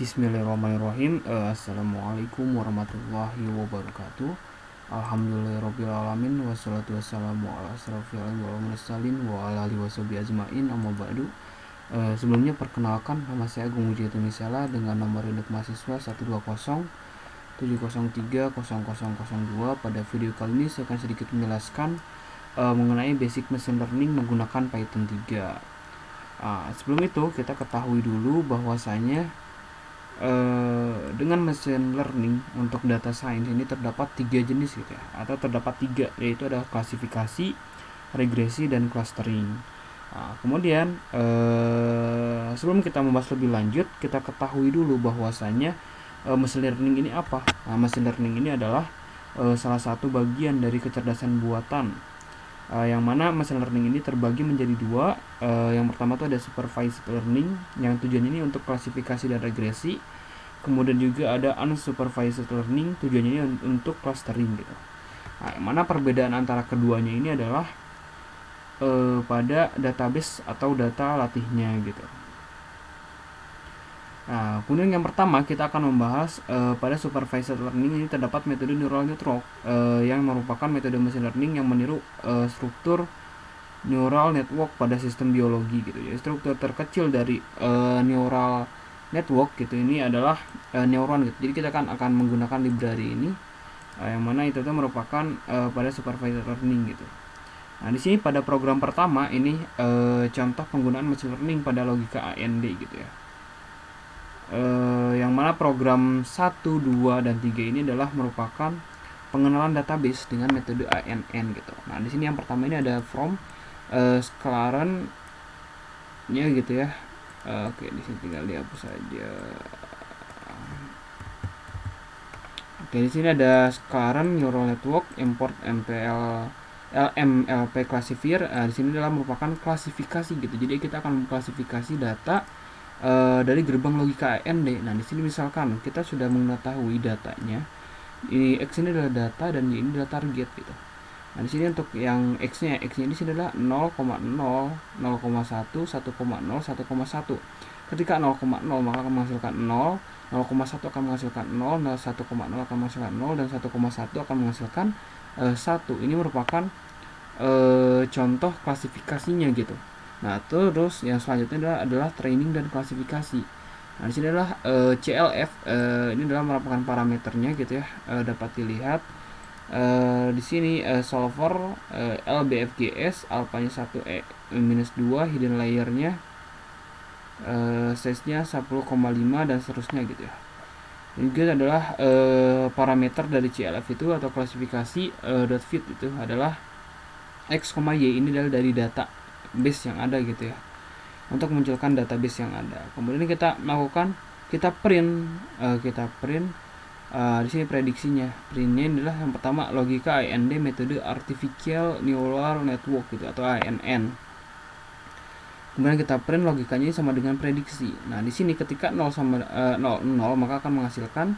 Bismillahirrahmanirrahim. Assalamualaikum warahmatullahi wabarakatuh. Alhamdulillahirrabbilalamin. Wassalatu wassalamu ala asrafil wal mursalin wa ala alihi washabihi ajmain, amma ba'du. Sebelumnya perkenalkan, nama saya Agung Wijaya Tumisela dengan nomor induk mahasiswa 12070030002. Pada video kali ini saya akan sedikit menjelaskan mengenai basic machine learning menggunakan Python 3. Sebelum itu kita ketahui dulu bahwasanya dengan machine learning untuk data science ini terdapat 3 jenis gitu ya, atau terdapat 3, yaitu ada klasifikasi, regresi, dan clustering. Kemudian sebelum kita membahas lebih lanjut, kita ketahui dulu bahwasanya machine learning ini apa. Machine learning ini adalah salah satu bagian dari kecerdasan buatan, yang mana machine learning ini terbagi menjadi 2. Yang pertama itu ada supervised learning, yang tujuannya ini untuk klasifikasi dan regresi. Kemudian juga ada unsupervised learning, tujuannya ini untuk clustering gitu. Yang mana perbedaan antara keduanya ini adalah pada database atau data latihnya gitu. Kemudian yang pertama kita akan membahas pada supervised learning ini terdapat metode neural network yang merupakan metode machine learning yang meniru struktur neural network pada sistem biologi gitu ya. Struktur terkecil dari neural network gitu ini adalah neuron gitu. Jadi kita akan menggunakan library ini yang mana itu merupakan pada supervised learning gitu. Nah, di sini pada program pertama ini contoh penggunaan machine learning pada logika AND gitu ya. Yang mana program 1, 2, dan 3 ini adalah merupakan pengenalan database dengan metode ANN gitu. Nah, di sini yang pertama ini ada from sekarang nya gitu ya. Oke, di sini tinggal dihapus saja. Oke, di sini ada sekarang neural network import LMLP classifier. Di sini adalah merupakan klasifikasi gitu. Jadi kita akan mengklasifikasi data dari gerbang logika AND. Nah, di sini misalkan kita sudah mengetahui datanya. Ini X ini adalah data dan Y ini adalah target gitu. Nah, di sini untuk yang X-nya di sini adalah 0,0, 0,1, 1,0, 1,1. Ketika 0,0 maka akan menghasilkan 0, 0,1 akan menghasilkan 0, 1,0 akan menghasilkan 0, dan 1,1 akan menghasilkan 1. Ini merupakan contoh klasifikasinya gitu. Nah, terus yang selanjutnya adalah training dan klasifikasi. Nah, di sini adalah CLF, ini adalah merupakan parameternya gitu ya, dapat dilihat. Di sini solver LBFGS alphanya 1 -2, hidden layernya size-nya 10,5 dan seterusnya gitu ya. Ini juga adalah parameter dari CLF itu atau klasifikasi .fit itu adalah X, Y, ini adalah dari data base yang ada gitu ya, untuk munculkan database yang ada. Kemudian kita print di sini prediksinya. Printnya adalah yang pertama logika AND metode artificial neural network gitu atau ANN. Kemudian kita print logikanya sama dengan prediksi. Nah, di sini ketika 0 sama 0 maka akan menghasilkan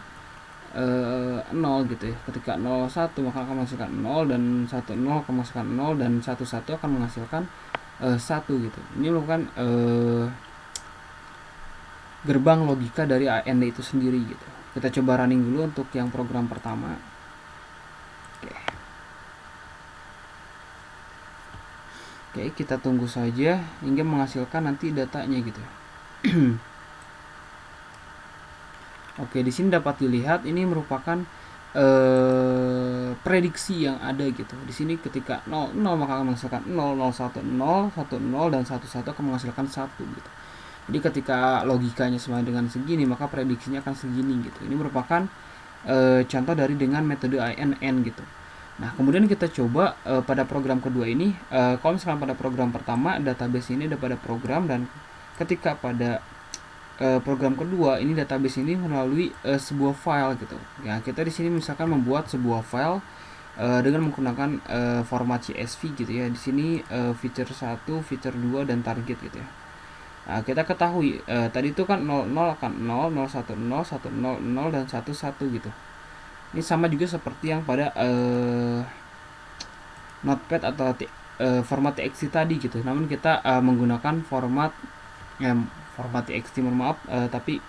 0 gitu ya. Ketika 01 maka akan menghasilkan 0, dan 10 akan menghasilkan 0, dan 11 akan menghasilkan 1 gitu. Ini merupakan gerbang logika dari AND itu sendiri gitu. Kita coba running dulu untuk yang program pertama. Oke, kita tunggu saja hingga menghasilkan nanti datanya gitu. Oke, di sini dapat dilihat ini merupakan prediksi yang ada gitu. Di sini ketika 00 maka akan menghasilkan 0, 01, 0, 10, dan 11 akan menghasilkan 1 gitu. Jadi ketika logikanya sama dengan segini maka prediksinya akan segini gitu. Ini merupakan contoh dari dengan metode ANN gitu. Nah, kemudian kita coba pada program kedua ini. Kalau misalkan pada program pertama database ini ada pada program, dan ketika pada program kedua ini database ini melalui sebuah file gitu. Ya, kita di sini misalkan membuat sebuah file dengan menggunakan format CSV gitu ya. Di sini feature 1, feature 2, dan target gitu ya. Nah, kita ketahui tadi itu kan 00 akan 0, 010, 100, dan 11 gitu. Ini sama juga seperti yang pada notepad atau format TXT tadi gitu. Namun kita menggunakan format TXT, tapi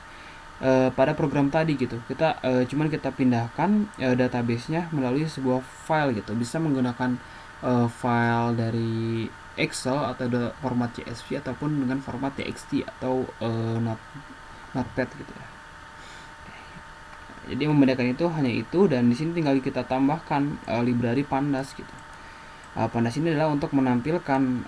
pada program tadi gitu. Kita cuman kita pindahkan database-nya melalui sebuah file gitu. Bisa menggunakan file dari Excel atau format CSV ataupun dengan format TXT atau Notepad gitu ya. Jadi yang membedakan itu hanya itu, dan di sini tinggal kita tambahkan library pandas gitu. Pandas ini adalah untuk menampilkan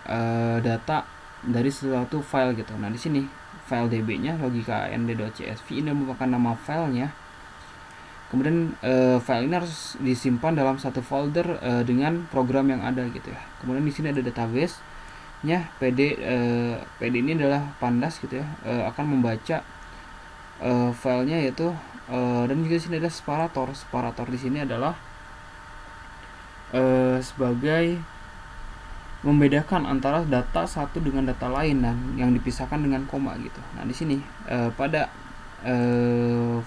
data dari suatu file gitu. Nah, di sini file db-nya logika.and.csv ini merupakan nama filenya. Kemudian file ini harus disimpan dalam satu folder dengan program yang ada gitu ya. Kemudian di sini ada database-nya PD ini adalah pandas gitu ya, akan membaca filenya yaitu dan juga di sini ada separator di sini adalah sebagai membedakan antara data satu dengan data lain dan yang dipisahkan dengan koma gitu. Nah, di sini pada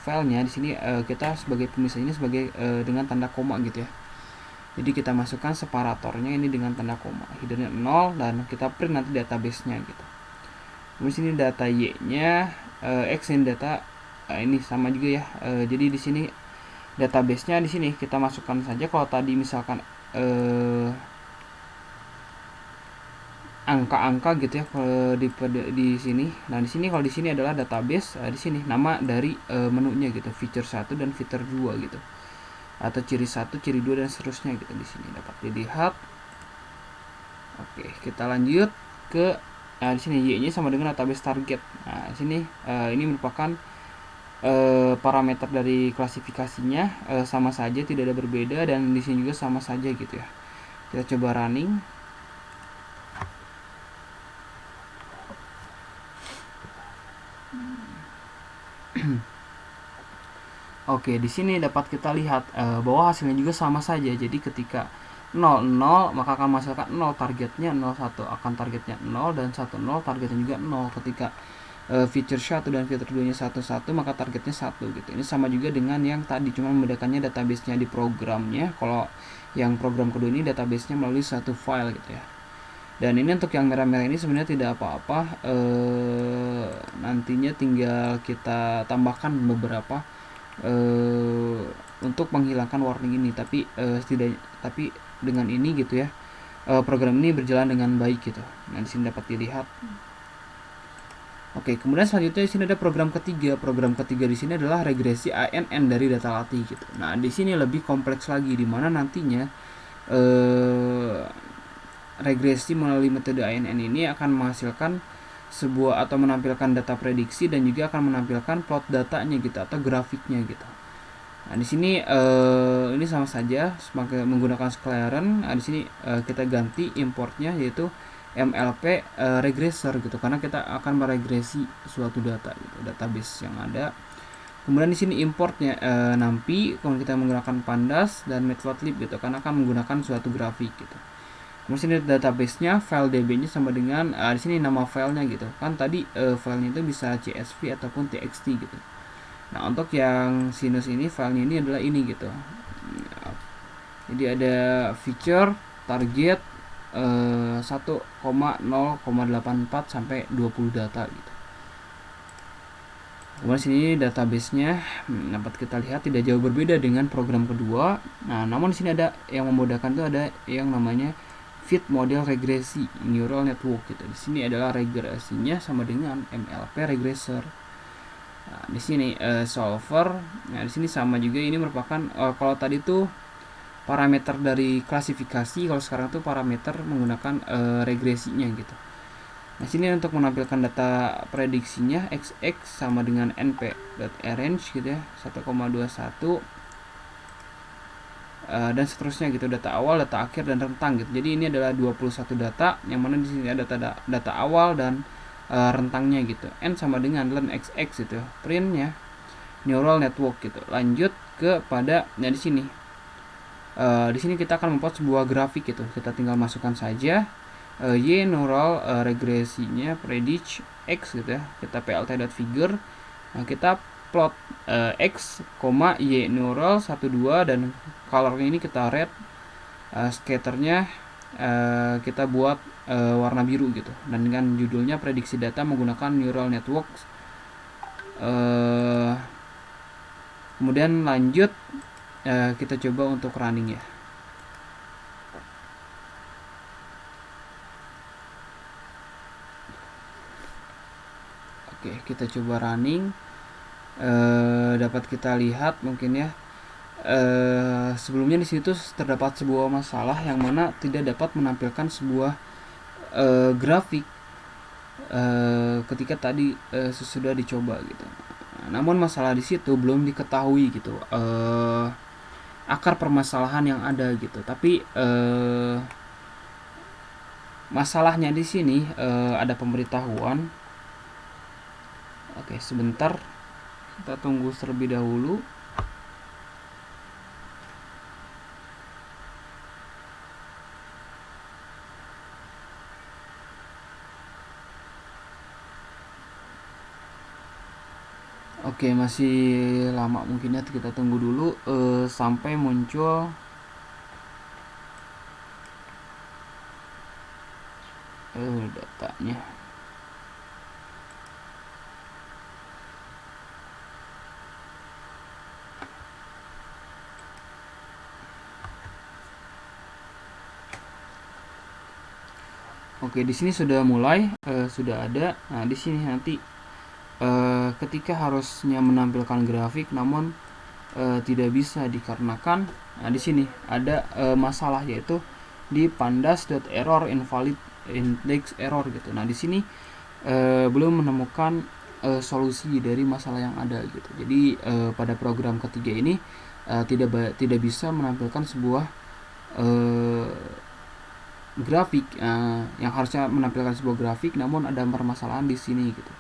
filenya di sini kita sebagai pemisah ini sebagai dengan tanda koma gitu ya. Jadi kita masukkan separatornya ini dengan tanda koma, hiddennya 0, dan kita print nanti database-nya gitu. Kemudian sini data y-nya x ini data ini sama juga ya. Jadi di sini database-nya di sini kita masukkan saja. Kalau tadi misalkan angka-angka gitu ya di sini. Nah, di sini kalau di sini adalah database, di sini nama dari menunya gitu, feature 1 dan feature 2 gitu. Atau ciri 1, ciri 2 dan seterusnya gitu, di sini dapat dilihat. Oke, kita lanjut ke di sini y-nya sama dengan database target. Nah, di sini ini merupakan parameter dari klasifikasinya sama saja, tidak ada berbeda, dan di sini juga sama saja gitu ya. Kita coba running. Oke, di sini dapat kita lihat bahwa hasilnya juga sama saja. Jadi ketika 0 0 maka akan menghasilkan 0, targetnya 01 akan targetnya 0, dan 10 targetnya juga 0. Ketika feature 1 dan feature 2 nya 11 maka targetnya 1 gitu. Ini sama juga dengan yang tadi, cuma membedakannya database-nya di programnya. Kalau yang program kedua ini database-nya melalui satu file gitu ya. Dan ini untuk yang merah-merah ini sebenarnya tidak apa-apa, nantinya tinggal kita tambahkan beberapa untuk menghilangkan warning ini. Tapi tapi dengan ini gitu ya, program ini berjalan dengan baik gitu. Nah, di sini dapat dilihat. Oke, kemudian selanjutnya di sini ada program ketiga. Program ketiga di sini adalah regresi ANN dari data latih gitu. Nah, di sini lebih kompleks lagi, di mana nantinya regresi melalui metode ANN ini akan menghasilkan sebuah atau menampilkan data prediksi dan juga akan menampilkan plot datanya gitu atau grafiknya gitu. Nah, di sini ini sama saja sebagai menggunakan scikit-learn. Nah, di sini kita ganti importnya yaitu MLP regressor gitu, karena kita akan meregresi suatu data gitu, database yang ada. Kemudian di sini importnya NumPy, kemudian kita menggunakan pandas dan matplotlib gitu, karena akan menggunakan suatu grafik gitu. Kemudian sini database-nya file db-nya sama dengan di sini nama filenya gitu. Kan tadi filenya itu bisa CSV ataupun TXT gitu. Nah, untuk yang sinus ini filenya ini adalah ini gitu. Jadi ada feature, target 1,0,84 sampai 20 data gitu. Kemudian sini database-nya dapat kita lihat tidak jauh berbeda dengan program kedua. Nah, namun di sini ada yang membedakan tuh, ada yang namanya fit model regresi neural network gitu. Di sini adalah regresinya sama dengan MLP regressor. Nah, di sini solver. Nah, di sini sama juga, ini merupakan kalau tadi tuh parameter dari klasifikasi, kalau sekarang tuh parameter menggunakan regresinya gitu. Nah, sini untuk menampilkan data prediksinya XX sama dengan np.arrange gitu ya, 1,21 dan seterusnya gitu, data awal, data akhir, dan rentang gitu. Jadi ini adalah 21 data, yang mana di sini ada data awal dan rentangnya gitu. N sama dengan len XX gitu, printnya neural network gitu. Lanjut kepada di sini. Di sini kita akan membuat sebuah grafik gitu. Kita tinggal masukkan saja y neural regresinya predict x gitu ya. Kita plt.figure. Nah, kita plot x, y neural 1 2 dan colornya ini kita red. Scatternya kita buat warna biru gitu. Dan dengan judulnya prediksi data menggunakan neural network Kemudian lanjut, kita coba untuk running ya. Oke, kita coba running. Dapat kita lihat mungkin ya, sebelumnya di situ terdapat sebuah masalah yang mana tidak dapat menampilkan sebuah grafik ketika tadi sudah dicoba gitu. Namun masalah di situ belum diketahui gitu akar permasalahan yang ada gitu. Tapi masalahnya di sini ada pemberitahuan. Oke, sebentar, kita tunggu terlebih dahulu. Oke, masih lama mungkin ya, kita tunggu dulu sampai muncul datanya. Oke, di sini sudah mulai, sudah ada. Nah, di sini nanti ketika harusnya menampilkan grafik, namun tidak bisa dikarenakan, nah di sini ada masalah, yaitu di pandas.error invalid index error gitu. Nah, di sini belum menemukan solusi dari masalah yang ada gitu. Jadi pada program ketiga ini tidak bisa menampilkan sebuah grafik yang harusnya menampilkan sebuah grafik, namun ada permasalahan di sini gitu.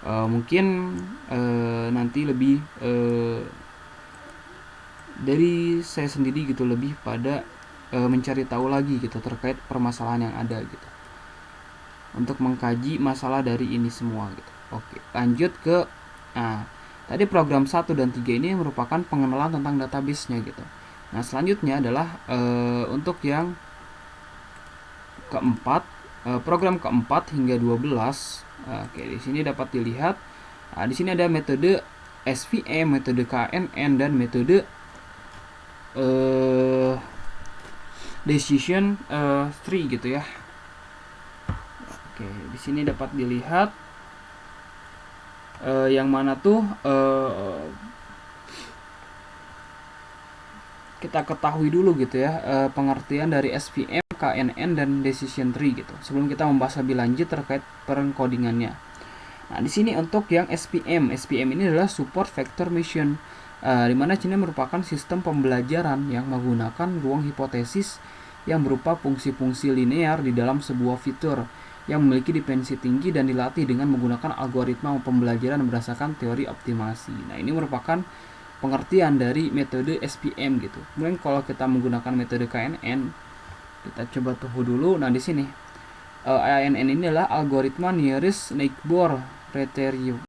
Mungkin nanti lebih dari saya sendiri gitu, lebih pada mencari tahu lagi gitu terkait permasalahan yang ada gitu, untuk mengkaji masalah dari ini semua gitu. Oke, lanjut ke tadi program 1 dan 3 ini merupakan pengenalan tentang database-nya gitu. Nah, selanjutnya adalah untuk yang keempat, program keempat hingga 12. Oke, di sini dapat dilihat, di sini ada metode SVM, metode KNN, dan metode decision tree gitu ya. Oke, di sini dapat dilihat yang mana tuh kita ketahui dulu gitu ya pengertian dari SVM, KNN, dan decision tree gitu, sebelum kita membahas lebih lanjut terkait pengkodingannya. Nah, di sini untuk yang SVM ini adalah support vector machine, di mana ini merupakan sistem pembelajaran yang menggunakan ruang hipotesis yang berupa fungsi-fungsi linear di dalam sebuah fitur yang memiliki dimensi tinggi dan dilatih dengan menggunakan algoritma pembelajaran berdasarkan teori optimasi. Nah, ini merupakan pengertian dari metode SVM gitu. Kemudian kalau kita menggunakan metode KNN, kita coba tunggu dulu. Nah, di sini ANN ini adalah algoritma nearest neighbor